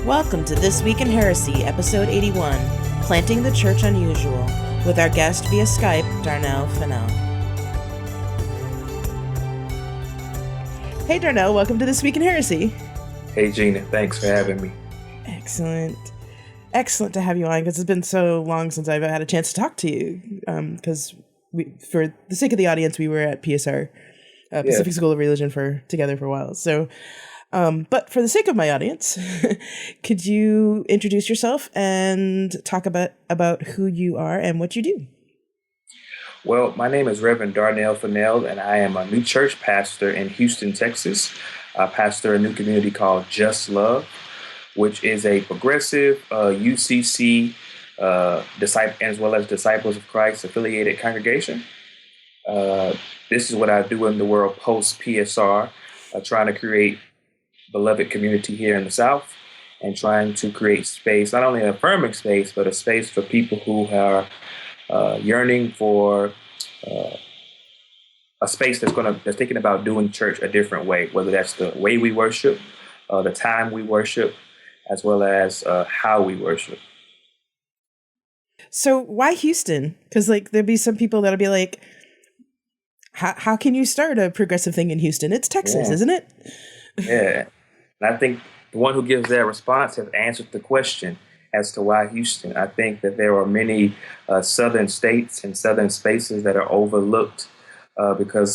Welcome to This Week in Heresy, Episode 81, Planting the Church Unusual, with our guest via Skype, Darnell Fennell. Hey Darnell, welcome to This Week in Heresy. Hey Gina, thanks for having me. Excellent. Excellent to have you on, because it's been so long since I've had a chance to talk to you, because for the sake of the audience, we were at PSR, Pacific School of Religion, together for a while. So, but for the sake of my audience, could you introduce yourself and talk about who you are and what you do? Well, my name is Reverend Darnell Fennell, and I am a new church pastor in Houston, Texas. I pastor a new community called Just Love, which is a progressive UCC disciple, as well as Disciples of Christ affiliated congregation. This is what I do in the world post PSR, trying to create beloved community here in the South and trying to create space, not only an affirming space, but a space for people who are yearning for a space that's thinking about doing church a different way, whether that's the way we worship, the time we worship, as well as how we worship. So why Houston? Because there'd be some people that'll be like, how can you start a progressive thing in Houston? It's Texas, isn't it? Yeah. And I think the one who gives that response has answered the question as to why Houston. I think that there are many southern states and southern spaces that are overlooked because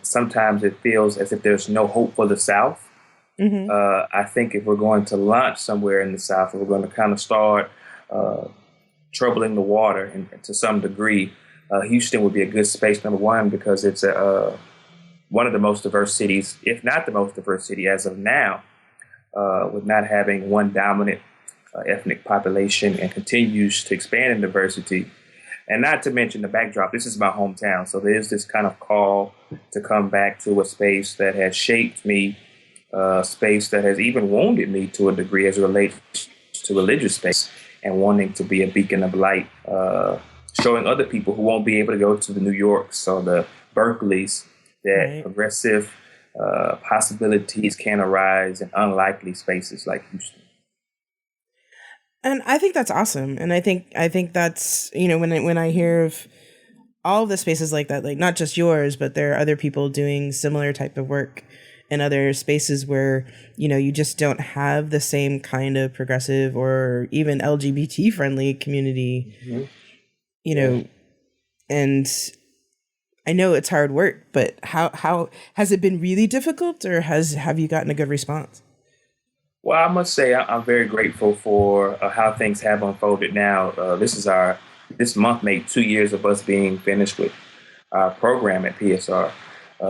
sometimes it feels as if there's no hope for the South. Mm-hmm. I think if we're going to launch somewhere in the South, if we're going to kind of start troubling the water and to some degree, Houston would be a good space, number one, because it's one of the most diverse cities, if not the most diverse city as of now, with not having one dominant ethnic population and continues to expand in diversity. And not to mention the backdrop, this is my hometown. So there's this kind of call to come back to a space that has shaped me, space that has even wounded me to a degree as it relates to religious space, and wanting to be a beacon of light, showing other people who won't be able to go to the New Yorks or the Berkeleys that progressive possibilities can arise in unlikely spaces like Houston. And I think that's awesome. And I think that's, when I hear of all of the spaces like that, like not just yours, but there are other people doing similar type of work in other spaces where, you just don't have the same kind of progressive or even LGBT friendly community, and I know it's hard work, but how has it been really difficult, or have you gotten a good response? Well, I must say I'm very grateful for how things have unfolded now. This month made 2 years of us being finished with our program at PSR.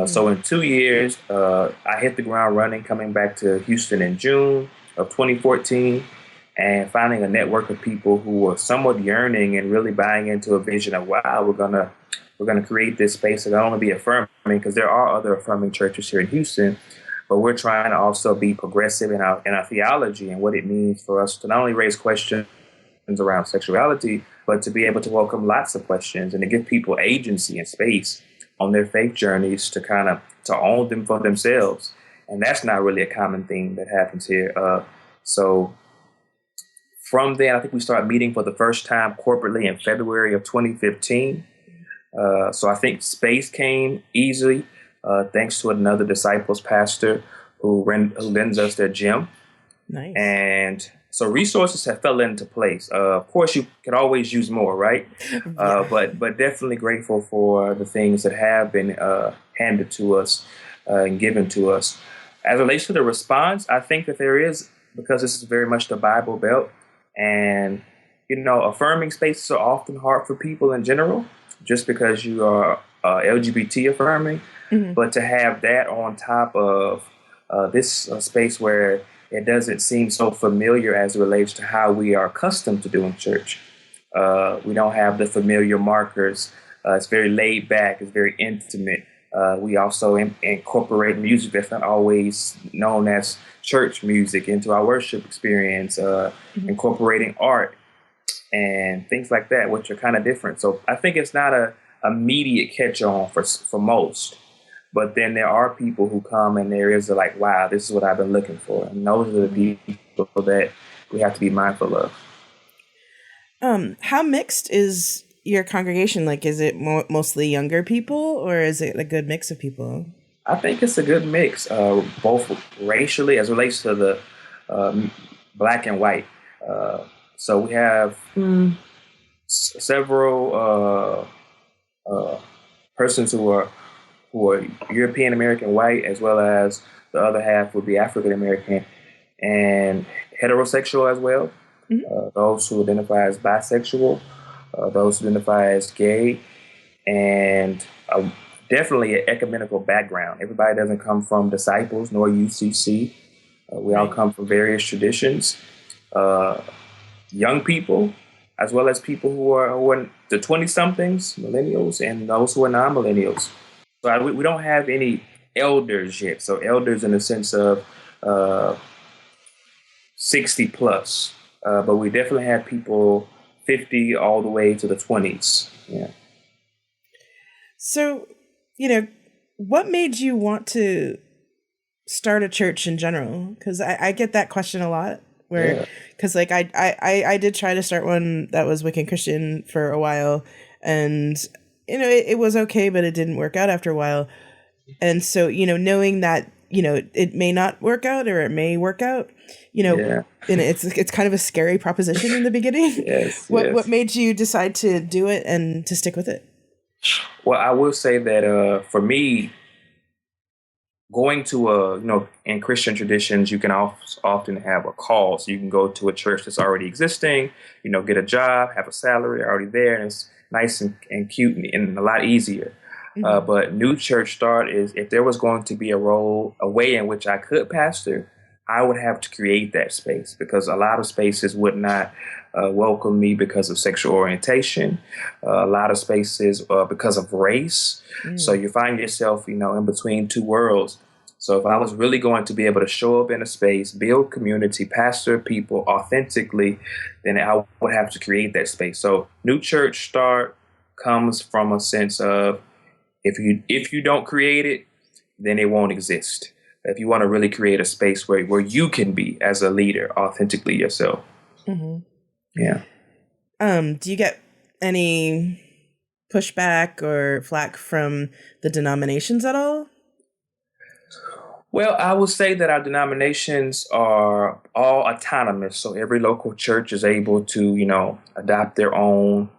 So in 2 years, I hit the ground running, coming back to Houston in June of 2014, and finding a network of people who were somewhat yearning and really buying into a vision of, wow, we're gonna create this space that not only be affirming, because there are other affirming churches here in Houston, but we're trying to also be progressive in our theology and what it means for us to not only raise questions around sexuality, but to be able to welcome lots of questions and to give people agency and space on their faith journeys to own them for themselves. And that's not really a common thing that happens here. So from then, I think we started meeting for the first time corporately in February of 2015. So I think space came easily, thanks to another disciples pastor who lends us their gym. Nice. And so resources have fell into place. Of course, you can always use more, right? But definitely grateful for the things that have been handed to us and given to us. As it relates to the response, I think that there is, because this is very much the Bible Belt, and affirming spaces are often hard for people in general, just because you are LGBT affirming. Mm-hmm. But to have that on top of this space where it doesn't seem so familiar as it relates to how we are accustomed to doing church. We don't have the familiar markers. It's very laid back. It's very intimate. We also incorporate music that's not always known as church music into our worship experience, incorporating art and things like that, which are kind of different. So I think it's not a immediate catch-on for most. But then there are people who come and there is like, wow, this is what I've been looking for. And those are the people that we have to be mindful of. How mixed is your congregation? Like, is it mostly younger people, or is it a good mix of people? I think it's a good mix, both racially as relates to the black and white. So we have several persons who are European American white, as well as the other half would be African American and heterosexual as well. Those who identify as bisexual, those who identify as gay, and definitely an ecumenical background. Everybody doesn't come from Disciples nor UCC. We all come from various traditions. Young people, as well as people who are the 20-somethings, millennials, and those who are non-millennials. So we don't have any elders yet. So elders in the sense of 60 plus. But we definitely have people 50 all the way to the 20s. Yeah. So, what made you want to start a church in general? Because I get that question a lot. Because I did try to start one that was Wiccan Christian for a while, and it was okay, but it didn't work out after a while. And so knowing that it may not work out or it may work out, and it's kind of a scary proposition in the beginning. Yes. What made you decide to do it and to stick with it? Well, I will say that for me, going to in Christian traditions, you can often have a call. So you can go to a church that's already existing, get a job, have a salary already there, and it's nice and cute and a lot easier. But new church start is, if there was going to be a way in which I could pastor, I would have to create that space, because a lot of spaces would not welcome me because of sexual orientation, a lot of spaces because of race. So you find yourself, in between two worlds. So if I was really going to be able to show up in a space, build community, pastor people authentically, then I would have to create that space. So new church start comes from a sense of, if you don't create it, then it won't exist. If you want to really create a space where you can be, as a leader, authentically yourself. Yeah. Do you get any pushback or flack from the denominations at all? Well, I would say that our denominations are all autonomous. So every local church is able to, adopt their own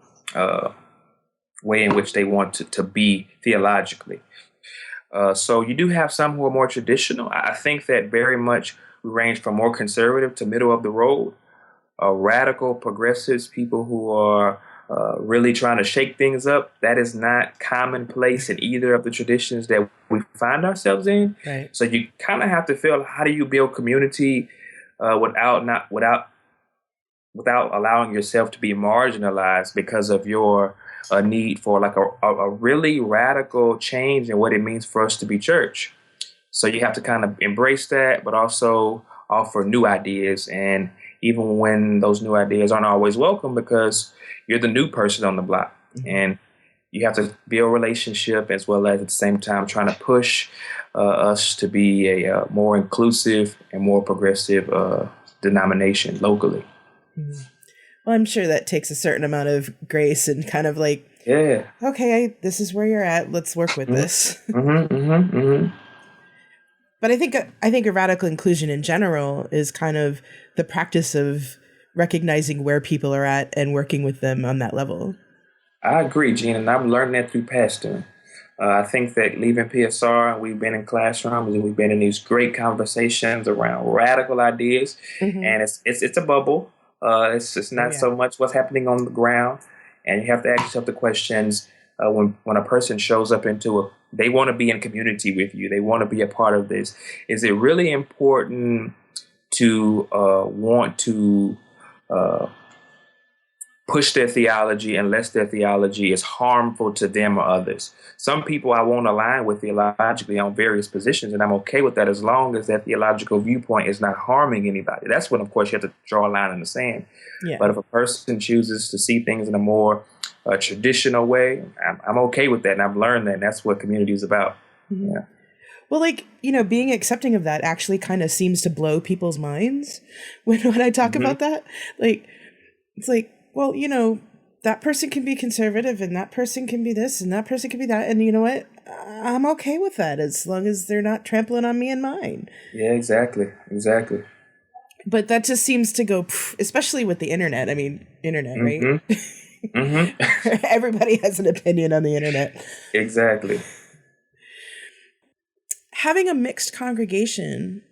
way in which they want to be theologically. So you do have some who are more traditional. I think that very much we range from more conservative to middle of the road. Radical progressives, people who are really trying to shake things up. That is not commonplace in either of the traditions that we find ourselves in. Right. So you kind of have to feel, how do you build community without allowing yourself to be marginalized because of your need for like a really radical change in what it means for us to be church. So you have to kind of embrace that, but also offer new ideas. And even when those new ideas aren't always welcome, because you're the new person on the block, and you have to build a relationship, as well as at the same time trying to push us to be a more inclusive and more progressive denomination locally. Well, I'm sure that takes a certain amount of grace and kind of like, okay, this is where you're at. Let's work with this. But I think a radical inclusion in general is kind of the practice of recognizing where people are at and working with them on that level. I agree, Gene, and I've learned that through pastoring. I think that leaving PSR, we've been in classrooms and we've been in these great conversations around radical ideas, and it's a bubble. It's not so much what's happening on the ground, and you have to ask yourself the questions when a person shows up they want to be in community with you. They want to be a part of this. Is it really important to want to push their theology unless their theology is harmful to them or others? Some people I won't align with theologically on various positions, and I'm okay with that as long as that theological viewpoint is not harming anybody. That's when, of course, you have to draw a line in the sand. Yeah. But if a person chooses to see things in a more traditional way, I'm okay with that, and I've learned that, and that's what community is about. Yeah. Well, like, being accepting of that actually kind of seems to blow people's minds when I talk about that. Like, it's like, well, that person can be conservative and that person can be this and that person can be that. And you know what? I'm okay with that as long as they're not trampling on me and mine. Yeah, exactly. But that just seems to go, especially with the internet. I mean, internet, right? Everybody has an opinion on the internet. Exactly. Having a mixed congregation,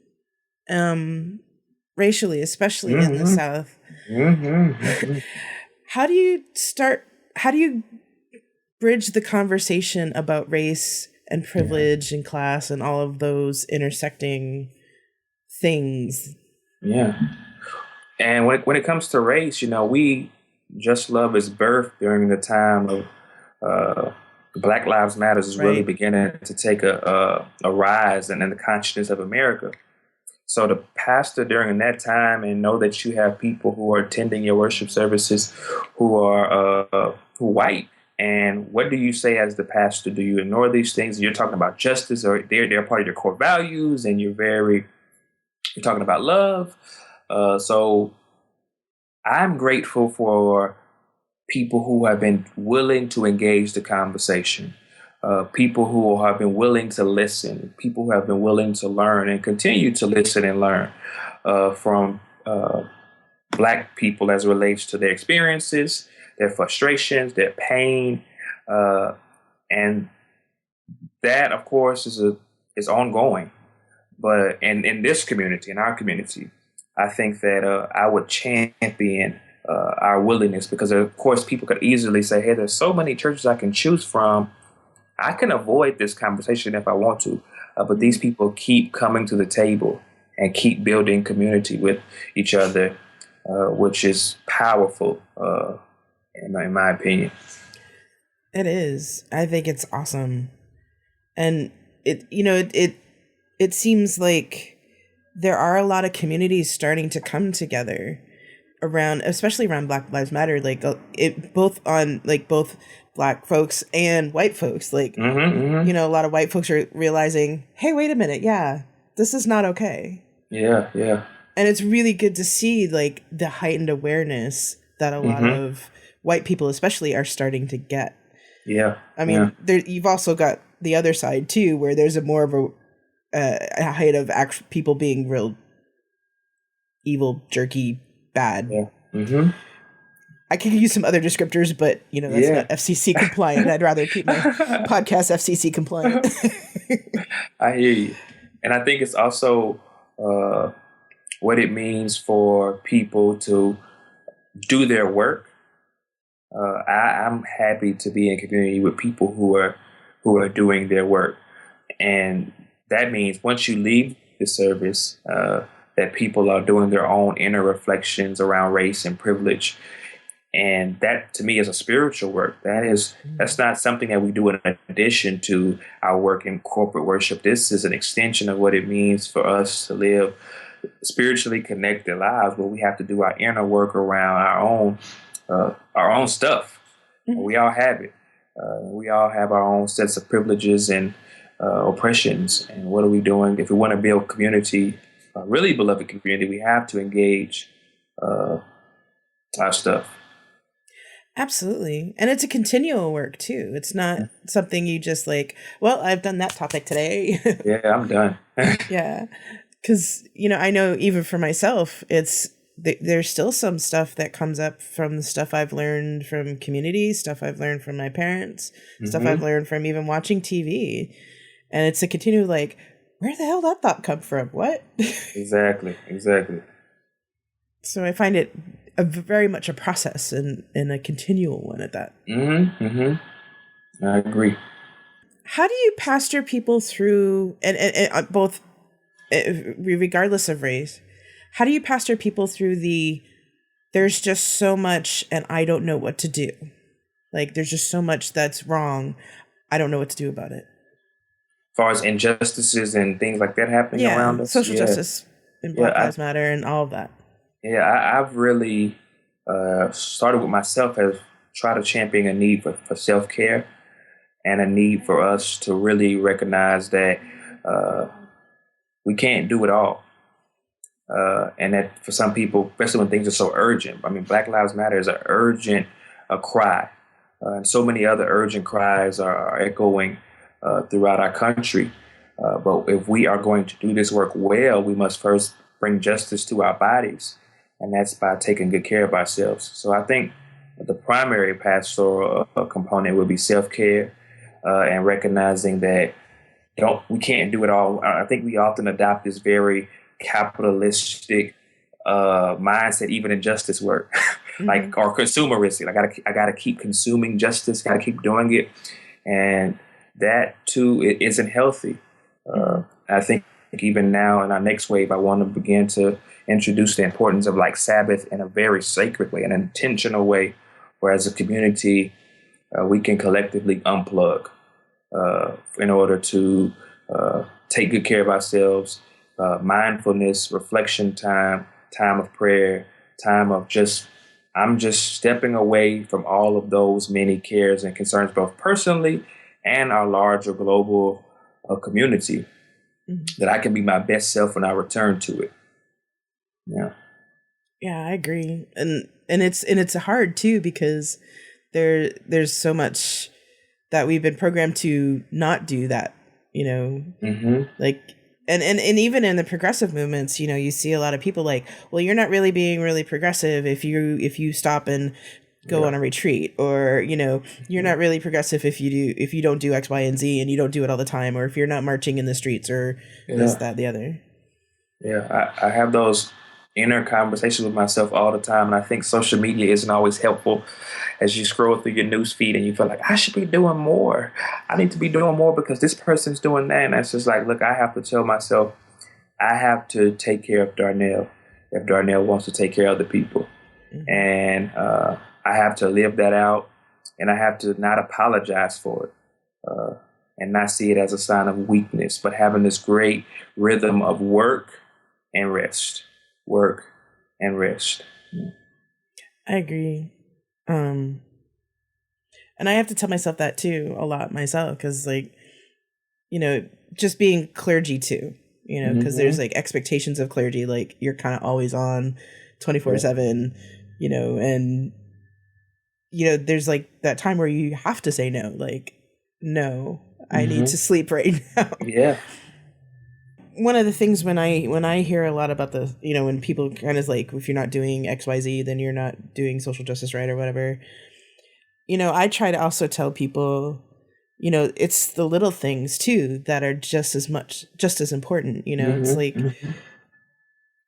racially, especially in the South, how do you bridge the conversation about race and privilege and class and all of those intersecting things? Yeah. And when it comes to race, we Just Love is birthed during the time of Black Lives Matters is really beginning to take a rise in the consciousness of America. So to pastor during that time and know that you have people who are attending your worship services who are white, and what do you say as the pastor? Do you ignore these things? You're talking about justice, or they're part of your core values, and you're talking about love. So I'm grateful for people who have been willing to engage the conversation, people who have been willing to listen, people who have been willing to learn and continue to listen and learn from Black people as it relates to their experiences, their frustrations, their pain. And that, of course, is ongoing. But in this community, in our community, I think that I would champion our willingness, because, of course, people could easily say, hey, there's so many churches I can choose from. I can avoid this conversation if I want to. But these people keep coming to the table and keep building community with each other, which is powerful, in my opinion. It is. I think it's awesome. And it seems like there are a lot of communities starting to come together especially around Black Lives Matter, like both Black folks and white folks. Like, a lot of white folks are realizing, hey, wait a minute. Yeah, this is not okay. Yeah. And it's really good to see like the heightened awareness that a lot of white people especially are starting to get. Yeah. I mean, you've also got the other side too, where there's a more of a height of people being real evil, jerky, bad. Yeah. I could use some other descriptors, but that's not FCC compliant. I'd rather keep my podcast FCC compliant. I hear you. And I think it's also what it means for people to do their work. I'm happy to be in community with people who are doing their work. And that means once you leave the service, that people are doing their own inner reflections around race and privilege. And that, to me, is a spiritual work. That's not something that we do in addition to our work in corporate worship. This is an extension of what it means for us to live spiritually connected lives, where we have to do our inner work around our own stuff. We all have it. We all have our own sets of privileges and oppressions. And what are we doing? If we want to build community, a really beloved community, we have to engage our stuff. Absolutely. And it's a continual work too. It's not something you just like, well, I've done that topic today. Yeah, I'm done. Yeah. Because, I know even for myself, there's still some stuff that comes up from the stuff I've learned from community, stuff I've learned from my parents, stuff I've learned from even watching TV. And it's a continual like, where the hell did that thought come from? What? Exactly. So I find it very much a process and a continual one at that. I agree. How do you pastor people through, and both, regardless of race, how do you pastor people through there's just so much and I don't know what to do? Like, there's just so much that's wrong. I don't know what to do about it. As far as injustices and things like that happening around us. Social justice and Black Lives Matter and all of that. Yeah, I've really started with myself as try to champion a need for self-care and a need for us to really recognize that we can't do it all. And that for some people, especially when things are so urgent, I mean, Black Lives Matter is an urgent cry. And so many other urgent cries are echoing throughout our country. But if we are going to do this work well, we must first bring justice to our bodies. And that's by taking good care of ourselves. So I think the primary pastoral component would be self-care and recognizing that we can't do it all. I think we often adopt this very capitalistic mindset, even in justice work, like, or consumeristic. I gotta keep consuming justice, gotta keep doing it, and that too isn't healthy. I think even now in our next wave, I want to begin to introduce the importance of like Sabbath in a very sacred way, an intentional way, where as a community we can collectively unplug in order to take good care of ourselves. Mindfulness, reflection time of prayer, time of I'm just stepping away from all of those many cares and concerns, both personally and our larger global community, that I can be my best self when I return to it. Yeah. Yeah, I agree. And it's hard too, because there's so much that we've been programmed to not do that, like, and even in the progressive movements, you see a lot of people like, well, you're not really being really progressive if you stop and go on a retreat, or, you're not really progressive if you don't do X, Y, and Z, and you don't do it all the time, or if you're not marching in the streets, or this, that, the other. Yeah, I have those inner conversations with myself all the time, and I think social media isn't always helpful as you scroll through your news feed and you feel like, I should be doing more. I need to be doing more because this person's doing that. And it's just like, look, I have to tell myself, I have to take care of Darnell if Darnell wants to take care of other people. And I have to live that out, and I have to not apologize for it and not see it as a sign of weakness, but having this great rhythm of work and rest. Work and rest. I agree. And I have to tell myself that too a lot myself, because like, just being clergy too, because there's like expectations of clergy, like you're kind of always on 24/7, and there's like that time where you have to say no, like, no, I need to sleep right now. Yeah. One of the things when I hear a lot about the, when people kind of like, if you're not doing XYZ, then you're not doing social justice right or whatever, I try to also tell people, it's the little things too that are just as important, it's like,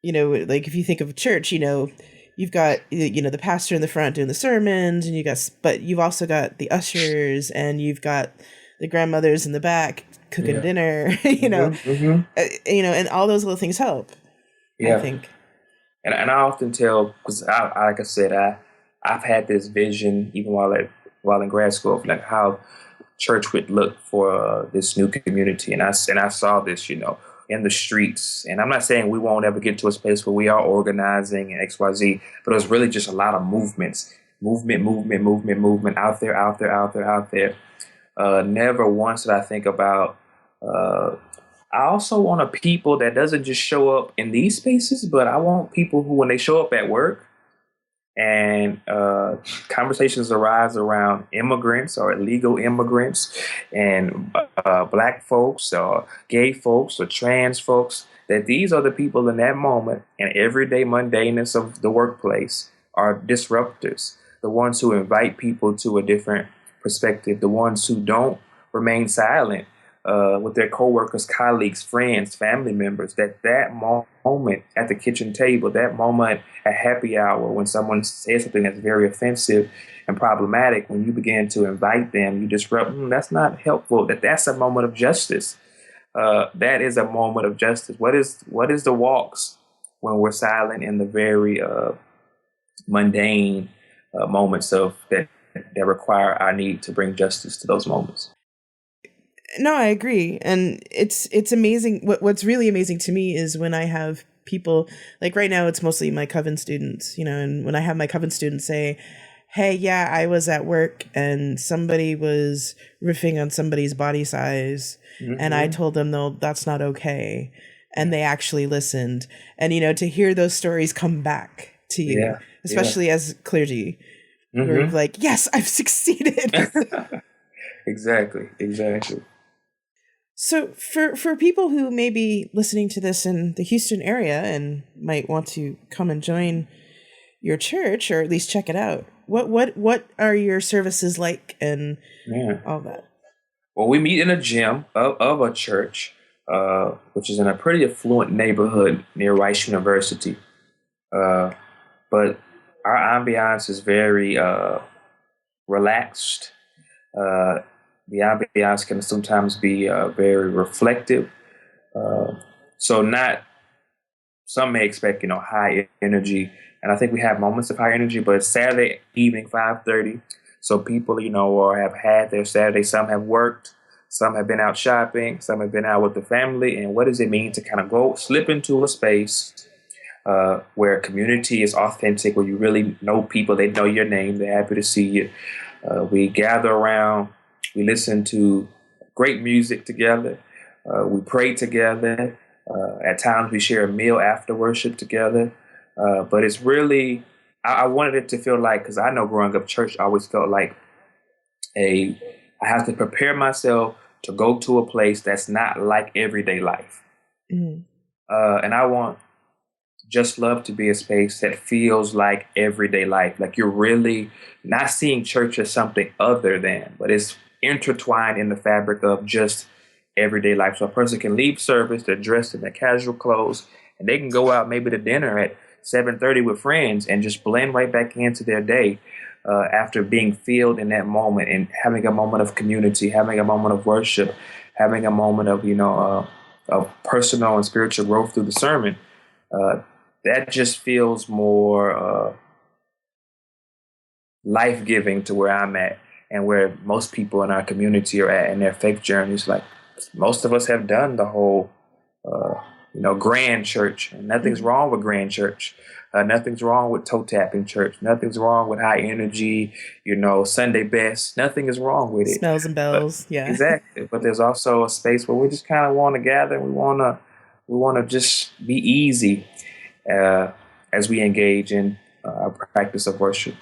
like if you think of a church, you've got, the pastor in the front doing the sermons, and but you've also got the ushers, and you've got the grandmothers in the back cooking dinner, and all those little things help. I think. And I often tell, because like I said, I've had this vision even while in grad school of like how church would look for this new community, and I saw this, in the streets. And I'm not saying we won't ever get to a space where we are organizing and XYZ, but it was really just a lot of movement out there. Never once did I think about, I also want a people that doesn't just show up in these spaces, but I want people who, when they show up at work and conversations arise around immigrants or illegal immigrants and Black folks or gay folks or trans folks, that these are the people in that moment and everyday mundaneness of the workplace are disruptors, the ones who invite people to a different perspective, the ones who don't remain silent with their coworkers, colleagues, friends, family members, that moment at the kitchen table, that moment at happy hour when someone says something that's very offensive and problematic, when you begin to invite them, you disrupt, that's not helpful, that's a moment of justice. That is a moment of justice. What is the walks when we're silent in the very mundane moments of that require our need to bring justice to those moments? No, I agree. And it's amazing. What's really amazing to me is when I have people, like right now, it's mostly my Coven students, and when I have my Coven students say, hey, yeah, I was at work and somebody was riffing on somebody's body size, and I told them, no, that's not okay. And they actually listened. And, to hear those stories come back to you, especially as clergy, where you're like, yes, I've succeeded. Exactly. So for people who may be listening to this in the Houston area and might want to come and join your church, or at least check it out, what are your services like and all that? Well, we meet in a gym of a church, which is in a pretty affluent neighborhood near Rice University. But our ambiance is very relaxed. The ambiance can sometimes be very reflective. Some may expect, high energy. And I think we have moments of high energy, but it's Saturday evening, 5:30. So people, have had their Saturday. Some have worked. Some have been out shopping. Some have been out with the family. And what does it mean to kind of slip into a space where community is authentic, where you really know people, they know your name, they're happy to see you. We gather around, we listen to great music together, we pray together. At times we share a meal after worship together. But it's really, I wanted it to feel like, because I know growing up church, I always felt like I have to prepare myself to go to a place that's not like everyday life. And I want Just Love to be a space that feels like everyday life. Like you're really not seeing church as something other than, but it's intertwined in the fabric of just everyday life. So a person can leave service, they're dressed in their casual clothes, and they can go out maybe to dinner at 7:30 with friends and just blend right back into their day after being filled in that moment and having a moment of community, having a moment of worship, having a moment of, of personal and spiritual growth through the sermon. That just feels more life-giving to where I'm at and where most people in our community are at in their faith journeys. Like most of us have done the whole, grand church, and nothing's wrong with grand church. Nothing's wrong with toe tapping church. Nothing's wrong with high energy, Sunday best. Nothing is wrong with it. Smells and bells. Yeah. Exactly. But there's also a space where we just kind of want to gather. We want to just be easy as we engage in our practice of worship.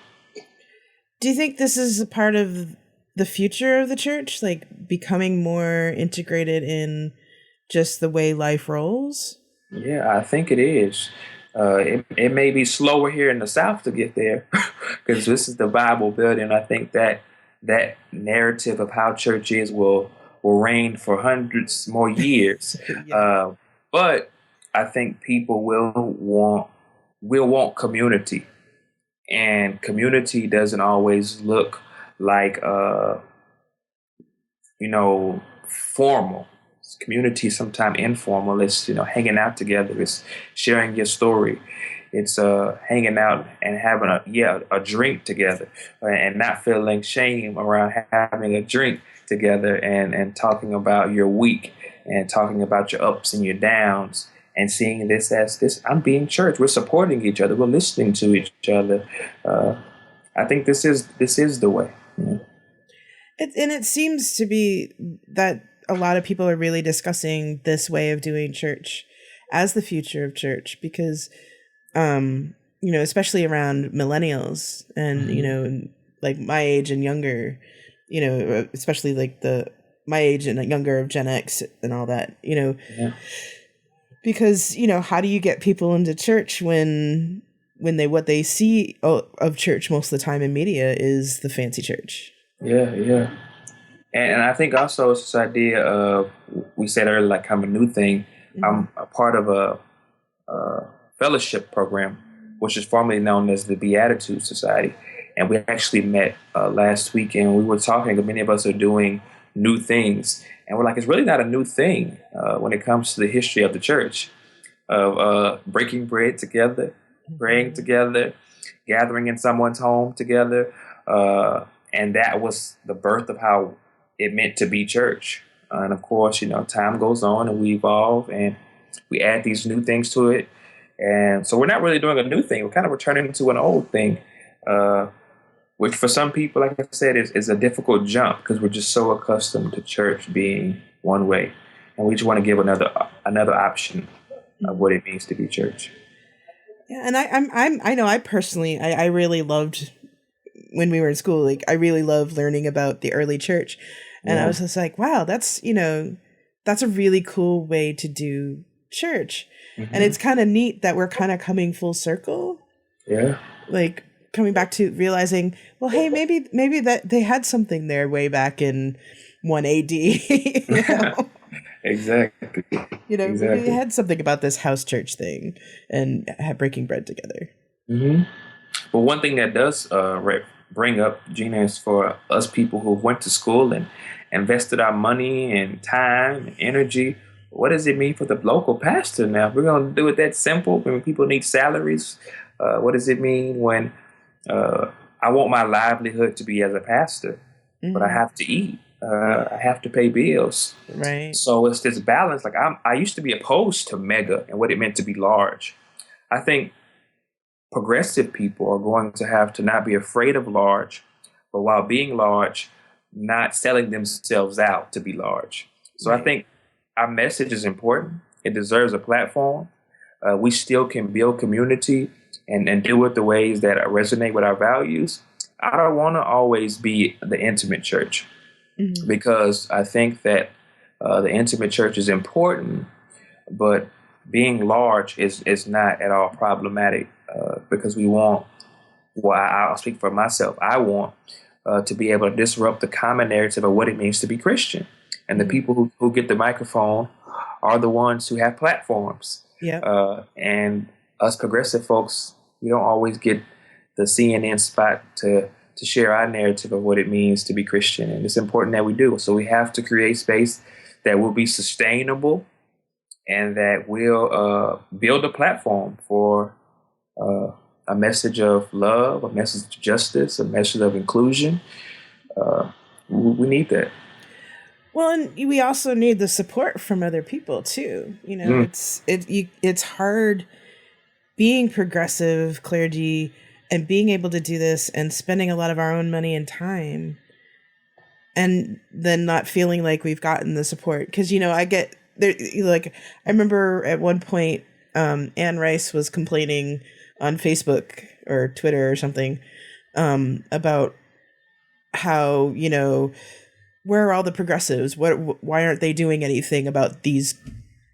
Do you think this is a part of the future of the church, like becoming more integrated in just the way life rolls? Yeah, I think it is. It may be slower here in the South to get there because this is the Bible Belt, and I think that narrative of how church is will reign for hundreds more years. But I think people will want community, and community doesn't always look like formal. Community is sometimes informal. It's hanging out together. It's sharing your story. It's hanging out and having a drink together, and not feeling shame around having a drink together, and talking about your week and talking about your ups and your downs, and seeing this as this. I'm being church. We're supporting each other. We're listening to each other. I think this is the way. Yeah. And it seems to be that a lot of people are really discussing this way of doing church as the future of church because, especially around millennials and, like my age and younger, especially like my age and younger of Gen X and all that, because, how do you get people into church when what they see of church most of the time in media is the fancy church? Yeah. And I think also it's this idea of, we said earlier, like I'm a new thing. I'm a part of a fellowship program, which is formerly known as the Beatitude Society. And we actually met last week, and we were talking, many of us are doing new things. And we're like, it's really not a new thing when it comes to the history of the church, of breaking bread together, praying together, gathering in someone's home together. And that was the birth of how it meant to be church. And of course, time goes on and we evolve and we add these new things to it. And so we're not really doing a new thing. We're kind of returning to an old thing. which for some people, like I said, is a difficult jump because we're just so accustomed to church being one way, and we just want to give another option of what it means to be church. Yeah, and I know I personally I really loved when we were in school. Like I really loved learning about the early church, and I was just like, wow, that's that's a really cool way to do church, and it's kind of neat that we're kind of coming full circle. Yeah, like coming back to realizing, well, hey, maybe that they had something there way back in 1 AD. Exactly. Maybe they had something about this house church thing and had breaking bread together. But one thing that does bring up, Gina, is for us people who went to school and invested our money and time and energy. What does it mean for the local pastor now? If we're going to do it that simple when people need salaries. What does it mean when I want my livelihood to be as a pastor, but I have to eat? I have to pay bills. Right. So it's this balance. Like I used to be opposed to mega and what it meant to be large. I think progressive people are going to have to not be afraid of large, but while being large, not selling themselves out to be large. So I think our message is important. It deserves a platform. We still can build community and do it the ways that resonate with our values. I don't want to always be the intimate church because I think that the intimate church is important, but being large is not at all problematic because we want, well, I'll speak for myself, I want to be able to disrupt the common narrative of what it means to be Christian. And the people who get the microphone are the ones who have platforms. And us progressive folks, we don't always get the CNN spot to share our narrative of what it means to be Christian. And it's important that we do. So we have to create space that will be sustainable and that will build a platform for a message of love, a message of justice, a message of inclusion. We need that. Well, and we also need the support from other people too. It's hard being progressive clergy and being able to do this and spending a lot of our own money and time and then not feeling like we've gotten the support. Because, I get there, like, I remember at one point, Anne Rice was complaining on Facebook or Twitter or something about how, where are all the progressives? Why aren't they doing anything about these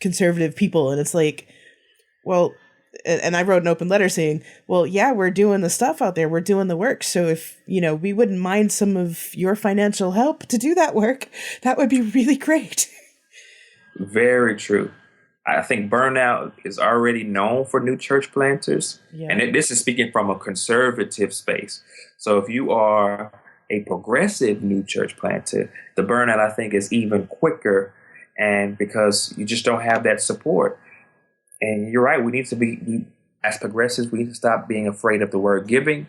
conservative people? And it's like, well, and I wrote an open letter saying, well, yeah, we're doing the stuff out there. We're doing the work. So if, we wouldn't mind some of your financial help to do that work, that would be really great. Very true. I think burnout is already known for new church planters. Yeah. And this is speaking from a conservative space. So if you are a progressive new church planter, the burnout, I think, is even quicker. And because you just don't have that support. And you're right, we need to be, as progressives, we need to stop being afraid of the word giving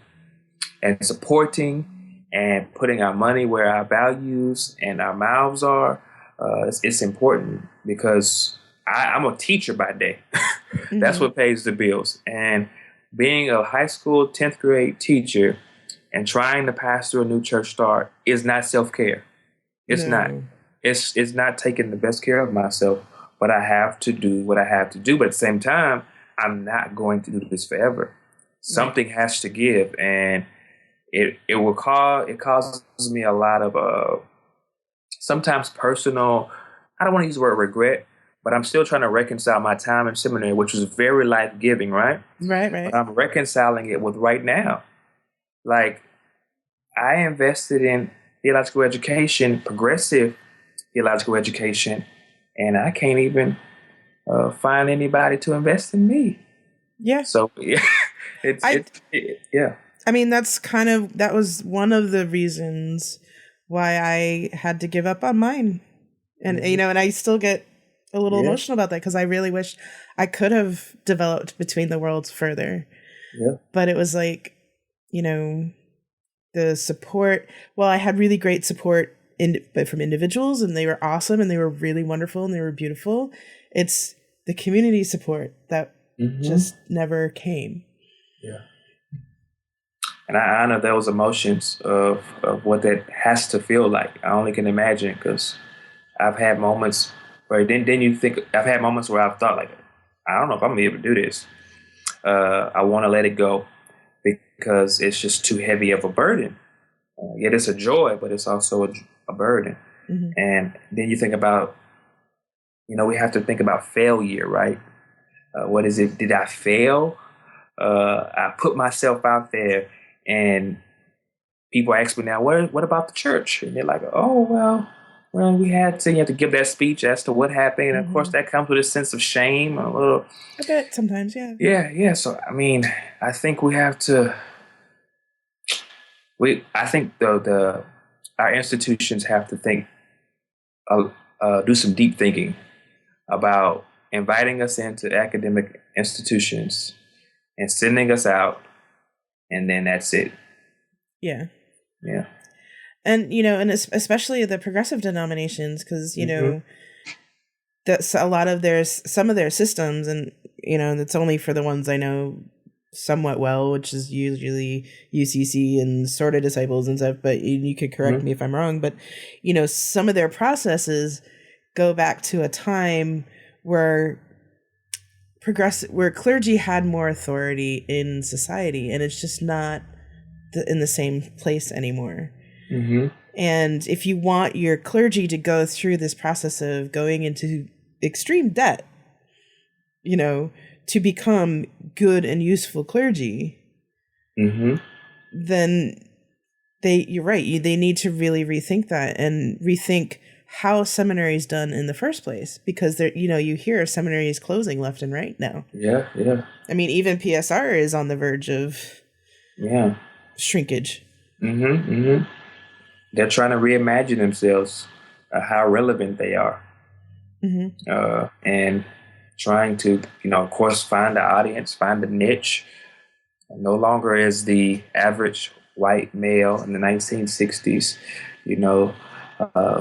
and supporting and putting our money where our values and our mouths are. It's important because I'm a teacher by day. That's what pays the bills. And being a high school 10th grade teacher and trying to pastor a new church start is not self-care. It's not. It's not taking the best care of myself, but I have to do what I have to do. But at the same time, I'm not going to do this forever. Something has to give, and it causes me a lot of sometimes personal. I don't want to use the word regret, but I'm still trying to reconcile my time in seminary, which was very life-giving, right? Right. But I'm reconciling it with right now. Like, I invested in theological education, progressive theological education, and I can't even find anybody to invest in me. Yeah. So, yeah. Yeah. I mean, that was one of the reasons why I had to give up on mine. And, and I still get a little emotional about that because I really wish I could have developed Between the Worlds further. Yeah. But it was like, the support. Well, I had really great support from individuals, and they were awesome, and they were really wonderful, and they were beautiful. It's the community support that just never came. Yeah. And I honor those emotions of what that has to feel like. I only can imagine because I've had moments where then you think I've had moments where I've thought like, I don't know if I'm gonna be able to do this. I want to let it go because it's just too heavy of a burden. Yet it's a joy, but it's also a burden. Mm-hmm. And then you think about, we have to think about failure, right? What is it? Did I fail? I put myself out there, and people ask me now, what about the church? And they're like, oh, well, you have to give that speech as to what happened. And of course, that comes with a sense of shame. A little, I bet sometimes, yeah. Yeah. So, I mean, I think we have to, I think our institutions have to think, do some deep thinking about inviting us into academic institutions and sending us out, and then that's it. Yeah. Yeah. And, and especially the progressive denominations, because, that's some of their systems, and, that's only for the ones I know somewhat well, which is usually UCC and sort of Disciples and stuff, but you could correct me if I'm wrong, but, some of their processes go back to a time where clergy had more authority in society, and it's just not in the same place anymore. Mm-hmm. And if you want your clergy to go through this process of going into extreme debt, to become good and useful clergy, then you're right. They need to really rethink that and rethink how seminary is done in the first place, because you hear seminaries closing left and right now. Yeah. I mean, even PSR is on the verge of shrinkage. They're trying to reimagine themselves, how relevant they are, and trying to, of course, find the audience, find the niche. No longer is the average white male in the 1960s,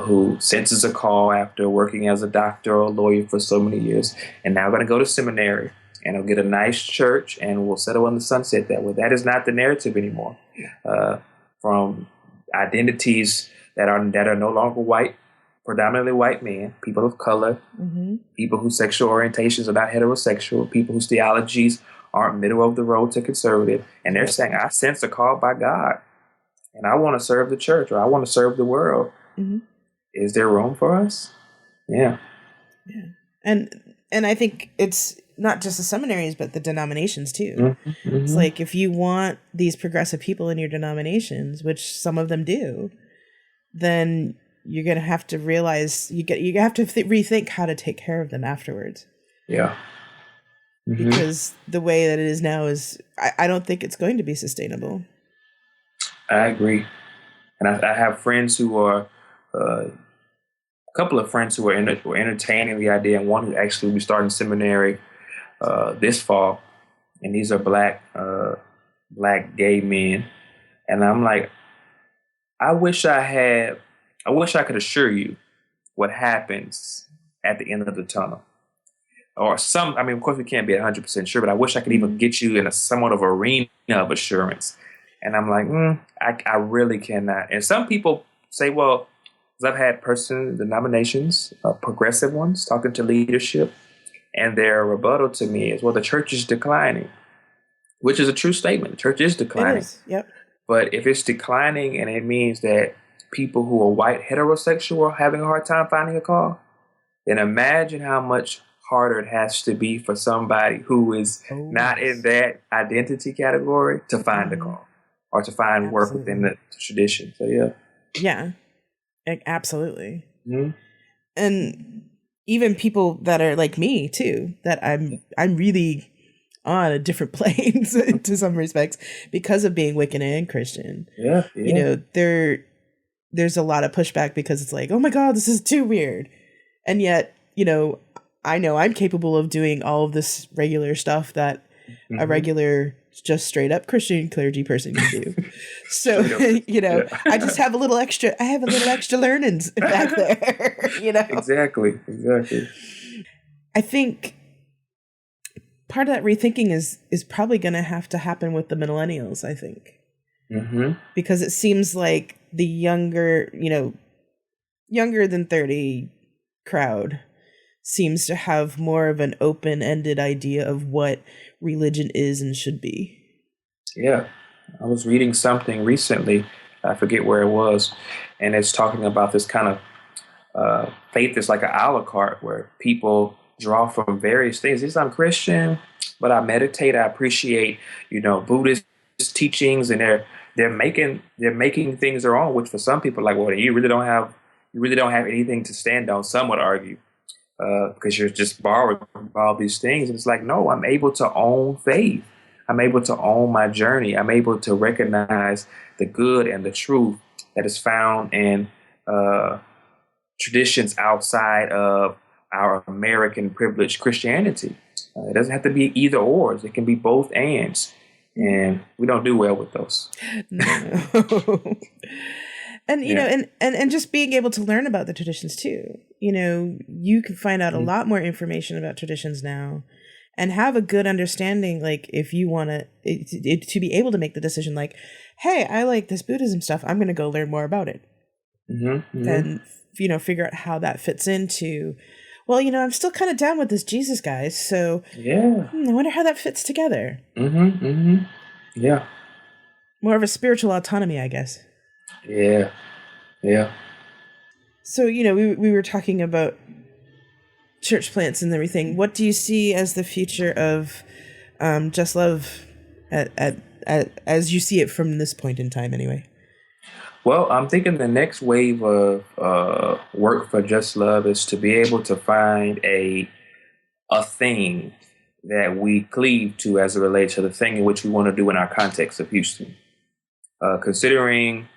who senses a call after working as a doctor or a lawyer for so many years, and now going to go to seminary and he'll get a nice church and we'll settle in the sunset that way. That is not the narrative anymore. From identities that are no longer white, predominantly white men, people of color, people whose sexual orientations are not heterosexual, people whose theologies aren't middle of the road to conservative, and they're saying, I sense a call by God, and I want to serve the church, or I want to serve the world. Is there room for us? Yeah. And I think it's not just the seminaries, but the denominations too. It's like, if you want these progressive people in your denominations, which some of them do, then you're going to have to realize you have to rethink how to take care of them afterwards. Yeah. Because the way that it is now is, I don't think it's going to be sustainable. I agree. And I have friends who are, a couple of friends who were entertaining the idea, and one who actually will be starting seminary this fall. And these are black gay men. And I'm like, I wish I could assure you what happens at the end of the tunnel. Or of course we can't be 100% sure, but I wish I could even get you in a somewhat of arena of assurance. And I'm like, I really cannot. And some people say, well, because I've had person denominations, progressive ones, talking to leadership, and their rebuttal to me is, well, the church is declining, which is a true statement. The church is declining. It is, yep. But if it's declining and it means that people who are white heterosexual are having a hard time finding a call, then imagine how much harder it has to be for somebody who is not in that identity category to find a call or to find work within the tradition. So, yeah. Yeah, absolutely. And even people that are like me too, that I'm really on a different plane to some respects because of being Wiccan and Christian. Yeah. There's a lot of pushback because it's like, oh my God, this is too weird. And yet, I know I'm capable of doing all of this regular stuff that a regular, just straight up Christian clergy person can do. So, I just have a little extra learnings back there, Exactly. I think part of that rethinking is probably going to have to happen with the millennials, I think. Mm-hmm. Because it seems like the younger than 30 crowd seems to have more of an open-ended idea of what religion is and should be. Yeah. I was reading something recently, I forget where it was, and it's talking about this kind of faith is like an a la carte where people draw from various things. Yes, I'm Christian, but I meditate. I appreciate, Buddhist teachings, and they're making things their own. Which for some people, like, well, you really don't have anything to stand on. Some would argue because you're just borrowing from all these things. And it's like, no, I'm able to own faith. I'm able to own my journey. I'm able to recognize the good and the truth that is found in traditions outside of our American privileged Christianity. It doesn't have to be either or. It can be both ands. And we don't do well with those. No. And, and just being able to learn about the traditions too. You can find out a lot more information about traditions now and have a good understanding. Like if you want to be able to make the decision, like, hey, I like this Buddhism stuff. I'm going to go learn more about it. Mm-hmm. And, figure out how that fits into, well, I'm still kind of down with this Jesus guy. So yeah, I wonder how that fits together. Mm-hmm. Mm-hmm. Yeah. More of a spiritual autonomy, I guess. Yeah. Yeah. So, we were talking about church plants and everything. What do you see as the future of Just Love as you see it from this point in time anyway? Well, I'm thinking the next wave of work for Just Love is to be able to find a thing that we cleave to as it relates to the thing in which we want to do in our context of Houston. Considering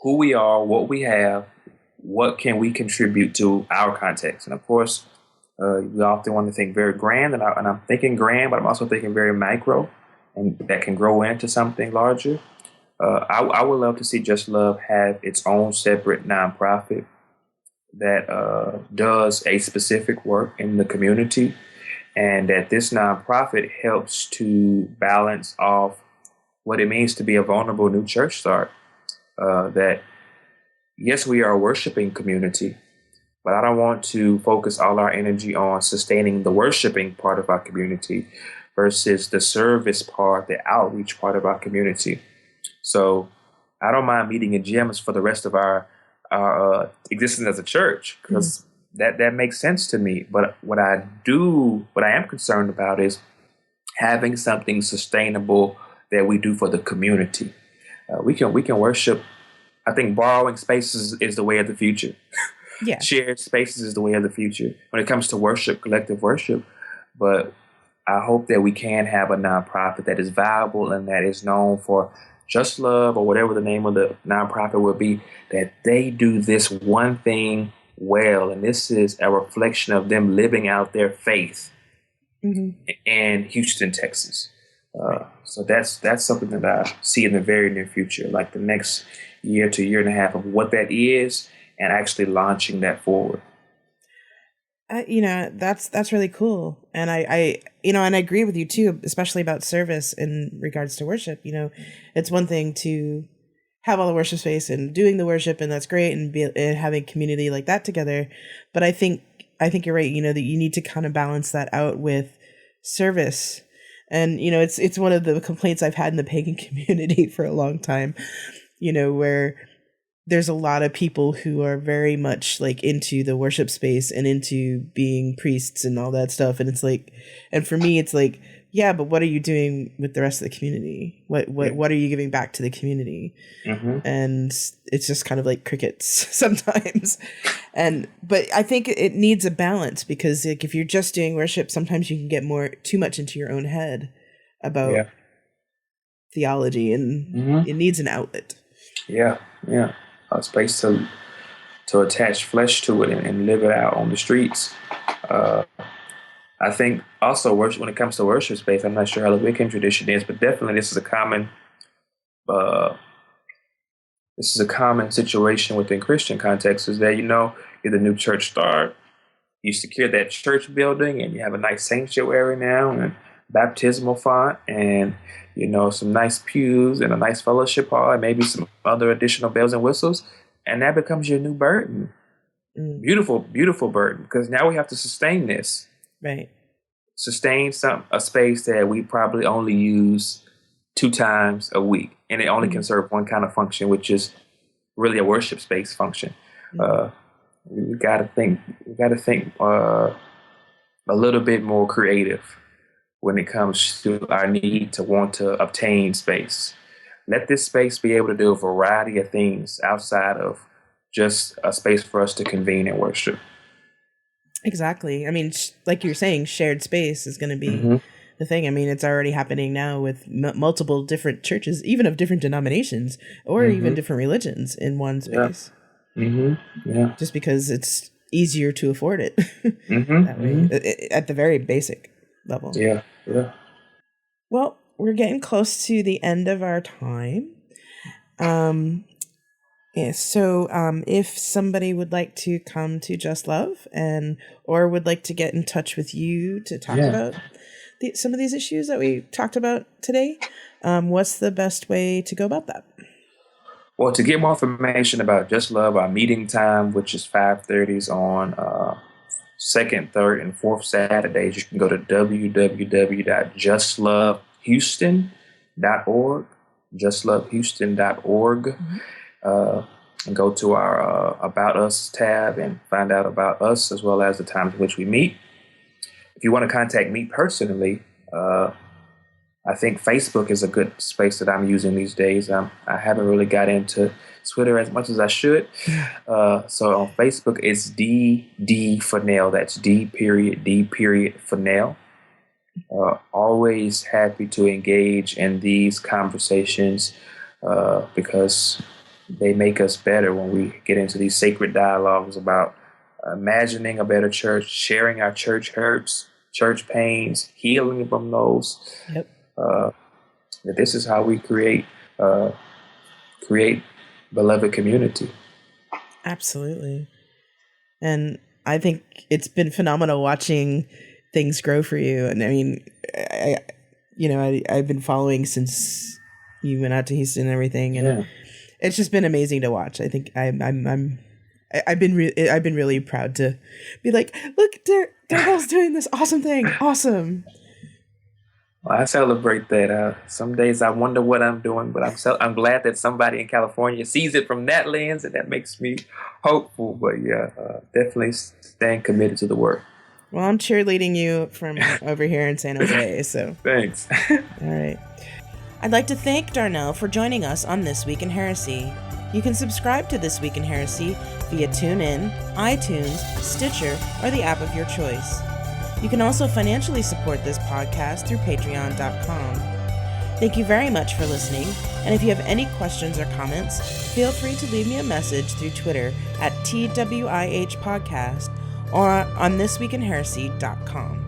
who we are, what we have, what can we contribute to our context? And of course, we often want to think very grand, and I'm thinking grand, but I'm also thinking very micro, and that can grow into something larger. I would love to see Just Love have its own separate nonprofit that does a specific work in the community, and that this nonprofit helps to balance off what it means to be a vulnerable new church start. That, yes, we are a worshiping community, but I don't want to focus all our energy on sustaining the worshiping part of our community versus the service part, the outreach part of our community. So I don't mind meeting in gyms for the rest of our existence as a church, because that makes sense to me. But what I am concerned about is having something sustainable that we do for the community. We can worship. I think borrowing spaces is the way of the future. Yeah. Shared spaces is the way of the future when it comes to worship, collective worship. But I hope that we can have a nonprofit that is viable and that is known for Just Love, or whatever the name of the nonprofit will be, that they do this one thing well. And this is a reflection of them living out their faith in Houston, Texas. So that's something that I see in the very near future, like the next year to year and a half, of what that is and actually launching that forward. That's really cool. And I agree with you too, especially about service in regards to worship. It's one thing to have all the worship space and doing the worship, and that's great, and having community like that together. But I think you're right, that you need to kind of balance that out with service. And, it's one of the complaints I've had in the pagan community for a long time, where there's a lot of people who are very much like into the worship space and into being priests and all that stuff. And it's like, and for me, it's like, yeah, but what are you doing with the rest of the community? What are you giving back to the community? And it's just kind of like crickets sometimes. But I think it needs a balance, because like if you're just doing worship, sometimes you can get too much into your own head about theology, and it needs an outlet. Yeah. A space to attach flesh to it and live it out on the streets. I think also worship, when it comes to worship space, I'm not sure how the Wiccan tradition is, but definitely this is a common situation within Christian contexts, is that, you're the new church start, you secure that church building, and you have a nice sanctuary now and baptismal font, and some nice pews and a nice fellowship hall and maybe some other additional bells and whistles. And that becomes your new burden. Beautiful, beautiful burden, because now we have to sustain this. Right. Sustain a space that we probably only use 2 times a week, and it only can serve one kind of function, which is really a worship space function. We got to think a little bit more creative when it comes to our need to want to obtain space. Let this space be able to do a variety of things outside of just a space for us to convene and worship. Exactly. I mean, like you're saying, shared space is going to be the thing. I mean, it's already happening now with multiple different churches, even of different denominations or even different religions in one space. Yeah. Just because it's easier to afford it that way, at the very basic level. Yeah. Well, we're getting close to the end of our time. So if somebody would like to come to Just Love or would like to get in touch with you to talk about some of these issues that we talked about today, what's the best way to go about that? Well, to get more information about Just Love, our meeting time, which is 5:30s on second, third, and fourth Saturdays, you can go to www.justlovehouston.org, justlovehouston.org. And go to our About Us tab and find out about us as well as the times in which we meet. If you want to contact me personally, I think Facebook is a good space that I'm using these days. I haven't really got into Twitter as much as I should. So on Facebook, it's D Fennell. That's D Fennell. Always happy to engage in these conversations because they make us better when we get into these sacred dialogues about imagining a better church, sharing our church hurts, church pains, healing from those. Yep. This is how we create beloved community. Absolutely. And I think it's been phenomenal watching things grow for you. And I mean, I've been following since you went out to Houston and everything, and it's just been amazing to watch. I think I've been really proud to be like, look, Darnell's doing this awesome thing. Awesome. Well, I celebrate that. Some days I wonder what I'm doing, but I'm glad that somebody in California sees it from that lens, and that makes me hopeful. But definitely staying committed to the work. Well, I'm cheerleading you from over here in San Jose. So thanks. All right. I'd like to thank Darnell for joining us on This Week in Heresy. You can subscribe to This Week in Heresy via TuneIn, iTunes, Stitcher, or the app of your choice. You can also financially support this podcast through patreon.com. Thank you very much for listening, and if you have any questions or comments, feel free to leave me a message through Twitter at TWIH Podcast or on thisweekinheresy.com.